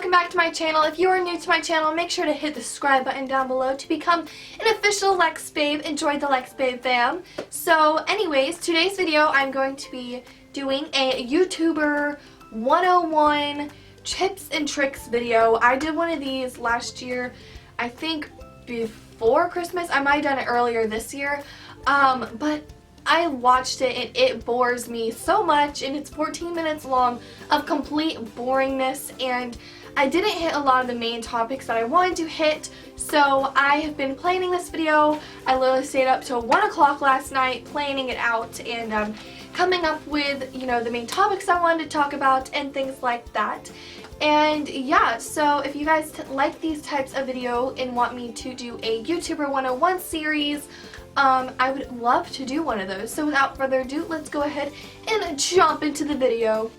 welcome back to my channel. If you are new to my channel, make sure to hit the subscribe button down below to become an official Lex Babe. Enjoy the Lex Babe fam. So anyways, today's video I'm going to be doing a YouTuber 101 tips and tricks video. I did one of these last year, I think before Christmas. I might have done it earlier this year, but I watched it and it bores me so much, and it's 14 minutes long of complete boringness, and I didn't hit a lot of the main topics that I wanted to hit. So I have been planning this video. I literally stayed up till 1 o'clock last night planning it out and coming up with, you know, the main topics I wanted to talk about and things like that. And yeah, so if you guys like these types of video and want me to do a YouTuber 101 series, I would love to do one of those. So without further ado, let's go ahead and jump into the video.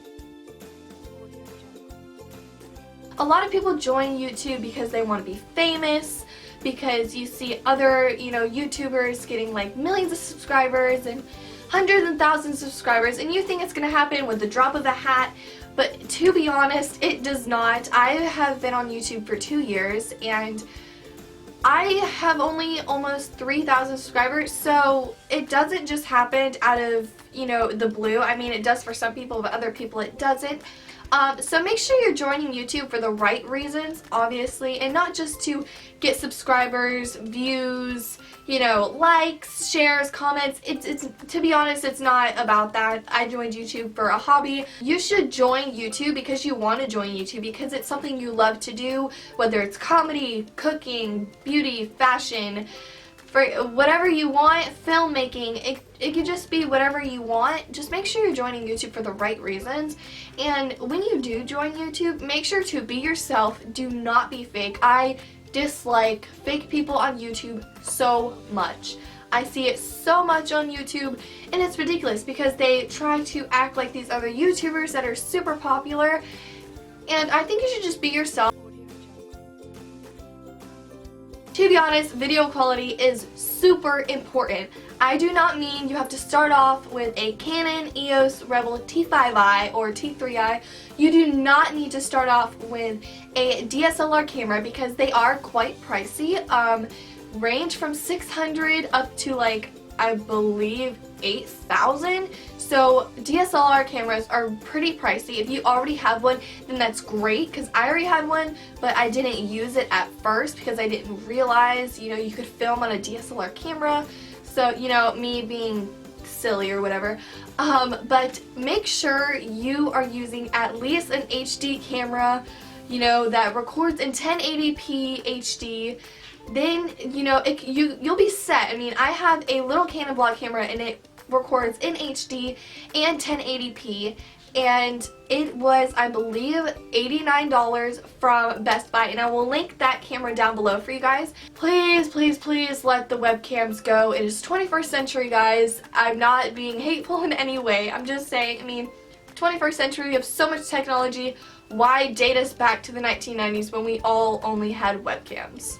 A lot of people join YouTube because they want to be famous, because you see other, you know, YouTubers getting like millions of subscribers and hundreds and thousands of subscribers, and you think it's going to happen with the drop of a hat. But to be honest, it does not. I have been on YouTube for 2 years and I have only almost 3,000 subscribers, so it doesn't just happen out of, you know, the blue. I mean, it does for some people, but other people it doesn't. So make sure you're joining YouTube for the right reasons, obviously, and not just to get subscribers, views, you know, likes, shares, comments. It's to be honest, it's not about that. I joined YouTube for a hobby. You should join YouTube because you want to join YouTube, because it's something you love to do, whether it's comedy, cooking, beauty, fashion, for whatever you want, filmmaking, it could just be whatever you want. Just make sure you're joining YouTube for the right reasons. And when you do join YouTube, make sure to be yourself. Do not be fake. I dislike fake people on YouTube so much. I see it so much on YouTube, and it's ridiculous because they try to act like these other YouTubers that are super popular, and I think you should just be yourself. To be honest, video quality is super important. I do not mean you have to start off with a Canon EOS Rebel T5i or T3i. You do not need to start off with a DSLR camera because they are quite pricey. Range from $600 up to, like, I believe $8,000. So DSLR cameras are pretty pricey. If you already have one, then that's great, because I already had one, but I didn't use it at first because I didn't realize, you know, you could film on a DSLR camera. So, you know, me being silly or whatever. But make sure you are using at least an HD camera, you know, that records in 1080p HD. Then, you know, you'll be set. I mean, I have a little Canon vlog camera and it records in HD and 1080p, and it was, I believe, $89 from Best Buy, and I will link that camera down below for you guys. Please, please, please let the webcams go. It is 21st century, guys. I'm not being hateful in any way. I'm just saying, I mean, 21st century, we have so much technology. Why date us back to the 1990s when we all only had webcams?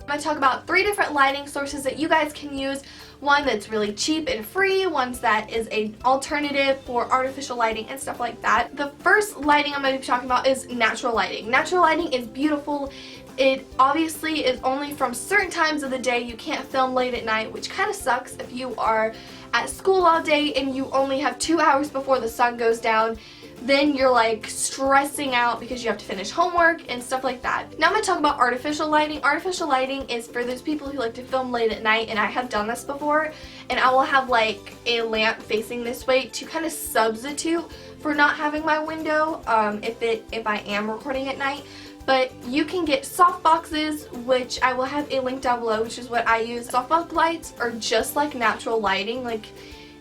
I'm going to talk about 3 different lighting sources that you guys can use. One that's really cheap and free, one that is an alternative for artificial lighting and stuff like that. The first lighting I'm going to be talking about is natural lighting. Natural lighting is beautiful. It obviously is only from certain times of the day. You can't film late at night, which kind of sucks if you are at school all day and you only have 2 hours before the sun goes down. Then you're like stressing out because you have to finish homework and stuff like that. Now I'm going to talk about artificial lighting. Artificial lighting is for those people who like to film late at night, and I have done this before, and I will have like a lamp facing this way to kind of substitute for not having my window if I am recording at night. But you can get softboxes, which I will have a link down below, which is what I use. Softbox lights are just like natural lighting. Like,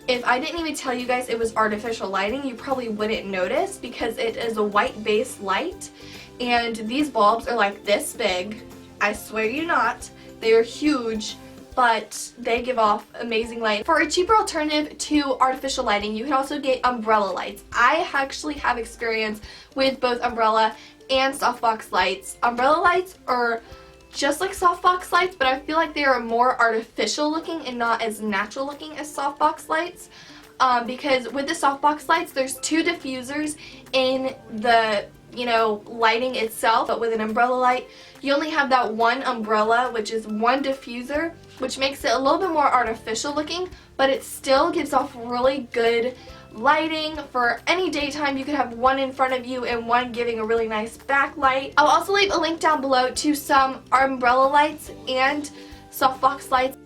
if I didn't even tell you guys it was artificial lighting, you probably wouldn't notice because it is a white base light, and these bulbs are like this big. I swear you not. They are huge, but they give off amazing light. For a cheaper alternative to artificial lighting, you can also get umbrella lights. I actually have experience with both umbrella and softbox lights. Umbrella lights are just like softbox lights, but I feel like they are more artificial looking and not as natural looking as softbox lights. because with the softbox lights, there's 2 diffusers in the lighting itself, but with an umbrella light, you only have that one umbrella, which is one diffuser, which makes it a little bit more artificial looking, but it still gives off really good lighting for any daytime. You could have one in front of you and one giving a really nice backlight. I'll also leave a link down below to some umbrella lights and softbox lights.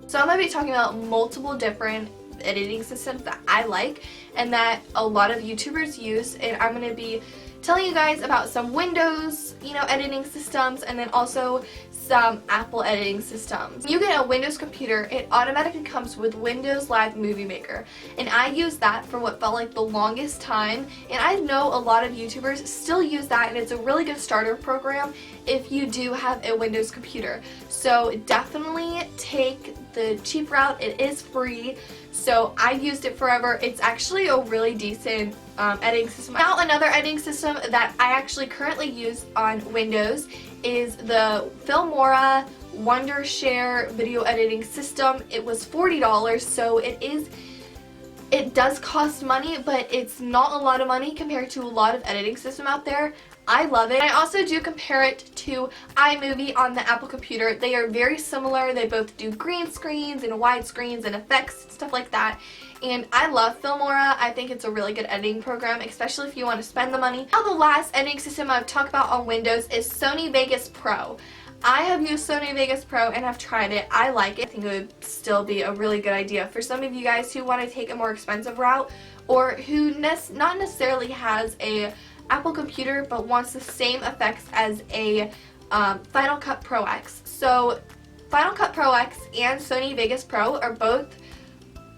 So I'm going to be talking about multiple different editing systems that I like and that a lot of YouTubers use, and I'm going to be telling you guys about some Windows, editing systems, and then also some Apple editing systems. When you get a Windows computer, it automatically comes with Windows Live Movie Maker, and I use that for what felt like the longest time, and I know a lot of YouTubers still use that, and it's a really good starter program if you do have a Windows computer. So definitely take the cheap route. It is free, so I've used it forever. It's actually a really decent editing system. Now, another editing system that I actually currently use on Windows is the Filmora Wondershare video editing system. It was $40, so it does cost money, but it's not a lot of money compared to a lot of editing system out there. I love it. I also do compare it to iMovie on the Apple computer. They are very similar. They both do green screens and wide screens and effects and stuff like that. And I love Filmora. I think it's a really good editing program, especially if you want to spend the money. Now, the last editing system I've talked about on Windows is Sony Vegas Pro. I have used Sony Vegas Pro and I've tried it. I like it. I think it would still be a really good idea for some of you guys who want to take a more expensive route, or who not necessarily has a Apple computer but wants the same effects as a Final Cut Pro X. So Final Cut Pro X and Sony Vegas Pro are both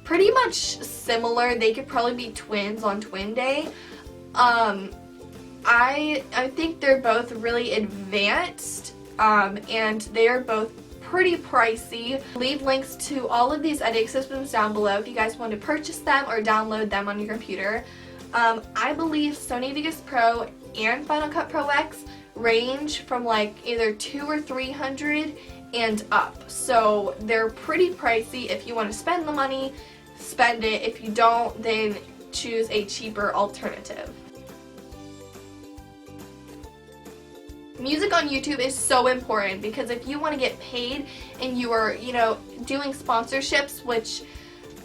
pretty much similar. They could probably be twins on twin day. I think they're both really advanced, and they are both pretty pricey. I'll leave links to all of these editing systems down below if you guys want to purchase them or download them on your computer. I believe Sony Vegas Pro and Final Cut Pro X range from like either $200 or $300 and up. So they're pretty pricey. If you want to spend the money, spend it. If you don't, then choose a cheaper alternative. Music on YouTube is so important because if you want to get paid and you are, doing sponsorships, which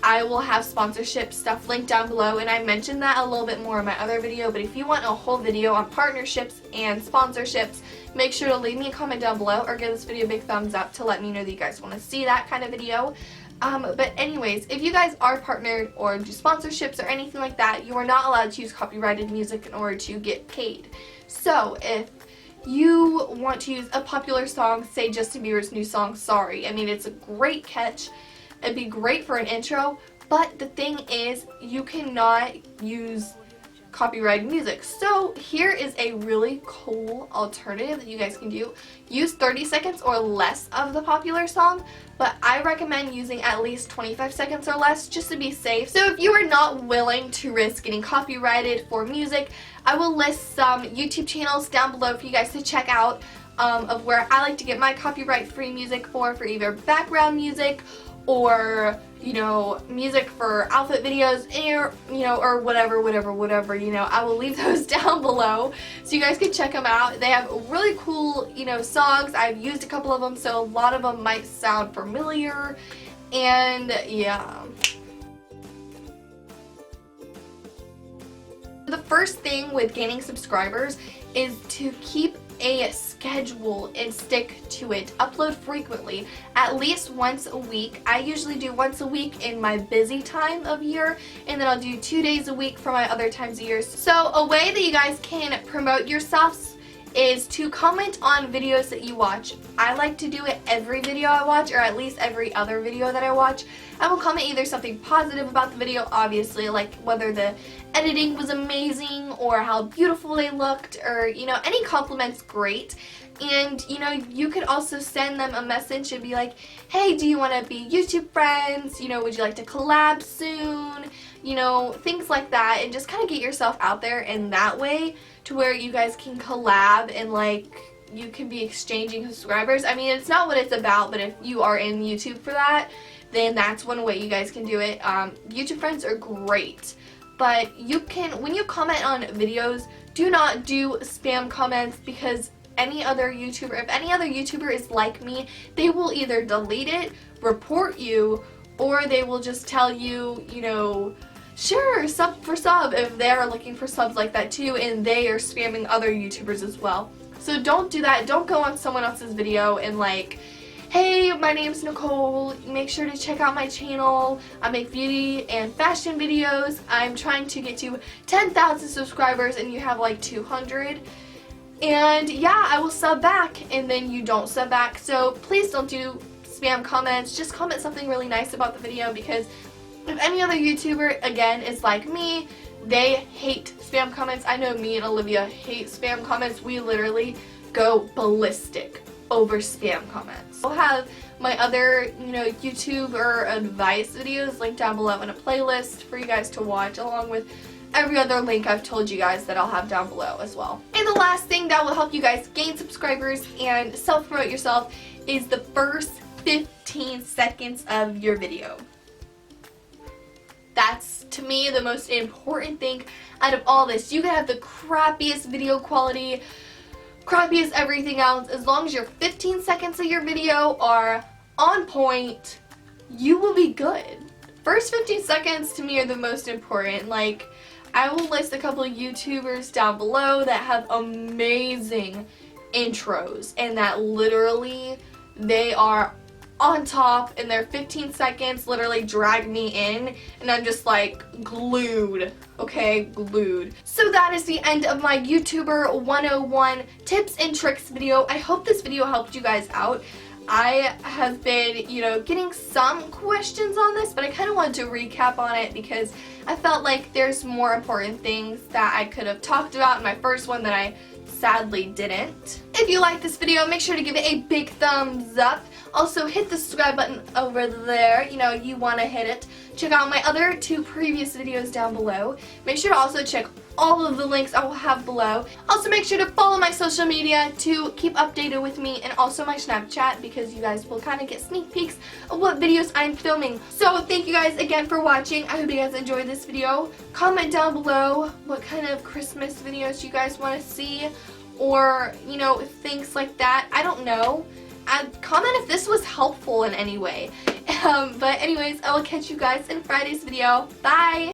I will have sponsorship stuff linked down below, and I mentioned that a little bit more in my other video, but if you want a whole video on partnerships and sponsorships, make sure to leave me a comment down below or give this video a big thumbs up to let me know that you guys want to see that kind of video. But anyways, if you guys are partnered or do sponsorships or anything like that, you are not allowed to use copyrighted music in order to get paid. So if you want to use a popular song, say Justin Bieber's new song, Sorry. I mean, it's a great catch. It'd be great for an intro, but the thing is, you cannot use copyrighted music. So here is a really cool alternative that you guys can do. Use 30 seconds or less of the popular song, but I recommend using at least 25 seconds or less just to be safe. So if you are not willing to risk getting copyrighted for music, I will list some YouTube channels down below for you guys to check out of where I like to get my copyright-free music for either background music or, music for outfit videos, or whatever, I will leave those down below so you guys can check them out. They have really cool, songs. I've used a couple of them, so a lot of them might sound familiar, and yeah. The first thing with gaining subscribers is to keep a schedule and stick to it. Upload frequently, at least once a week. I usually do once a week in my busy time of year, and then I'll do 2 days a week for my other times of year. So a way that you guys can promote yourselves is to comment on videos that you watch. I like to do it every video I watch, or at least every other video that I watch. I will comment either something positive about the video, obviously, like whether the editing was amazing or how beautiful they looked, or any compliments, great. And you could also send them a message and be like, hey, do you want to be YouTube friends? Would you like to collab soon? Things like that, and just kind of get yourself out there in that way to where you guys can collab and you can be exchanging subscribers. I mean, it's not what it's about, but if you are in YouTube for that, then that's one way you guys can do it. YouTube friends are great, but you can, when you comment on videos, do not do spam comments, because any other YouTuber, if any other YouTuber is like me, they will either delete it, report you, or they will just tell you, you know, sure, sub for sub, if they're looking for subs like that too, and they are spamming other YouTubers as well. So don't do that. Don't go on someone else's video and like, hey, my name's Nicole, make sure to check out my channel. I make beauty and fashion videos. I'm trying to get to 10,000 subscribers and you have like 200. And yeah, I will sub back, and then you don't sub back. So please don't do spam comments. Just comment something really nice about the video, because if any other YouTuber, again, is like me, they hate spam comments. I know me and Olivia hate spam comments. We literally go ballistic over spam comments. I'll have my other, you know, YouTuber advice videos linked down below in a playlist for you guys to watch, along with every other link I've told you guys that I'll have down below as well. And the last thing that will help you guys gain subscribers and self-promote yourself is the first 15 seconds of your video. That's, to me, the most important thing out of all this. You can have the crappiest video quality, crappiest everything else. As long as your 15 seconds of your video are on point, you will be good. First 15 seconds to me are the most important. Like, I will list a couple of YouTubers down below that have amazing intros, and that literally they are on top, and their 15 seconds literally drag me in, and I'm just like glued, okay, glued. So that is the end of my YouTuber 101 tips and tricks video. I hope this video helped you guys out. I have been, you know, getting some questions on this, but I kind of wanted to recap on it because I felt like there's more important things that I could have talked about in my first one that I sadly didn't. If you like this video, make sure to give it a big thumbs up. Also, hit the subscribe button over there. You know, you want to hit it. Check out my other 2 previous videos down below. Make sure to also check all of the links I will have below. Also, make sure to follow my social media to keep updated with me, and also my Snapchat, because you guys will kind of get sneak peeks of what videos I'm filming. So thank you guys again for watching. I hope you guys enjoyed this video. Comment down below what kind of Christmas videos you guys want to see, or, you know, things like that. I don't know. Comment if this was helpful in any way. But anyways, I will catch you guys in Friday's video. Bye!